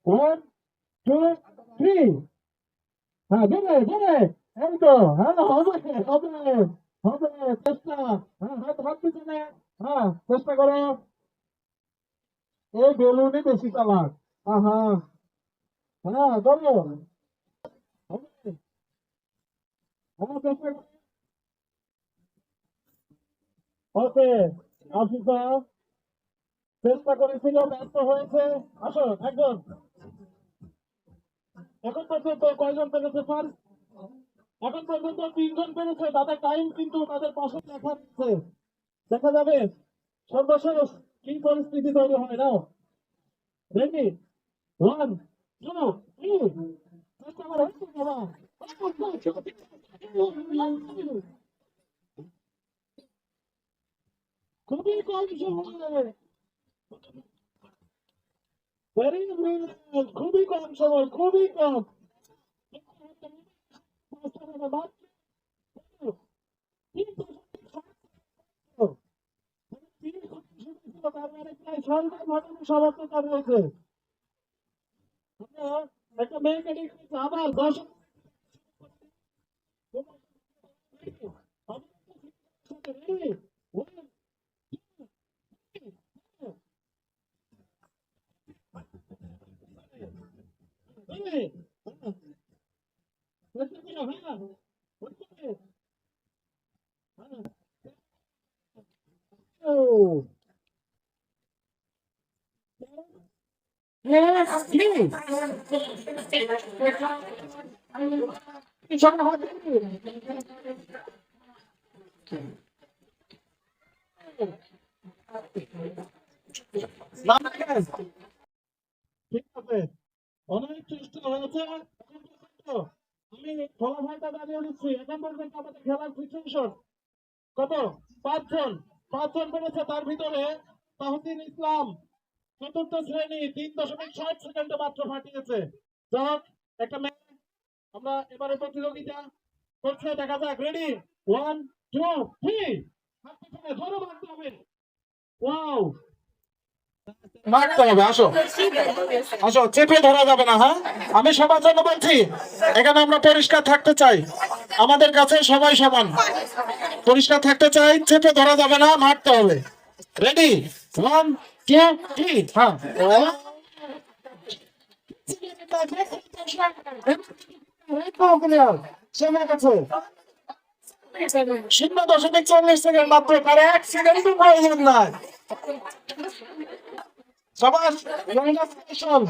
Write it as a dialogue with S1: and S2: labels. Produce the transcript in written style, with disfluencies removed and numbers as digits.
S1: One two three. হ্যাঁ জোরে জোরে, এই তো, হ্যাঁ হবে হবে হবে, চেষ্টা। হ্যাঁ হাত হাত পিছনে, হ্যাঁ চেষ্টা করো। এই বেলুনই বেশি চালাক। হ্যাঁ হ্যাঁ ধরো, হবে, হ্যাঁ চেষ্টা করো। ওকে, আফিফা চেষ্টা করেছিল, ব্যর্থ হয়েছে। আসো একজন, এখন পর্যন্ত কয়জন পেরেছে স্যার? এখন পর্যন্ত তিনজন পেরেছে, তাদের টাইম কিন্তু তাদের পাশে লেখা আছে, দেখা যাবে সর্বশেষ কি পরিস্থিতি তৈরি হয়। নাও রেডি, ওয়ান টু থ্রি, চেষ্টা করো বাবা। খুবই কম সময়, ভেরি খুবই কম সময়, খুবই কম। সমাপ্ত রয়েছে। একটা মেয়েকে আবার 10 ঠিক আছে, অনেক চেষ্টা হয়েছে। আমি ফলাফলটা জানিয়ে দিচ্ছি। এখন পর্যন্ত আমাদের খেলার সিচুয়েশন কত? পাঁচজন, পাঁচজন পেরেছে, তার ভিতরে তাহসিন ইসলাম চতুর্থ শ্রেণী 3.60 সেকেন্ডে মাত্র ফাটিয়েছে। যাক, একটা ম্যাচ আমরা এবারে প্রতিযোগিতা করছে, দেখা যাক। রেডি, ওয়ান টু থ্রি, ধরো মারতে হবে। ওয়াও, মারতে হবে, আসো আসো, চেপে ধরা যাবে না। হ্যাঁ, আমি সবার জন্য বলছি, এখানে আমরা পরিষ্কার থাকতে চাই, আমাদের কাছে সবাই সমান, পরিষ্কার থাকতে চাই, চেপে ধরা যাবে না, মারতে হবে। রেডি, ওয়ান টু থ্রি, হ্যাঁ। শূন্য 0.40 সেকেন্ড মাত্র, তার 1 সেকেন্ড প্রয়োজন নাই। সবার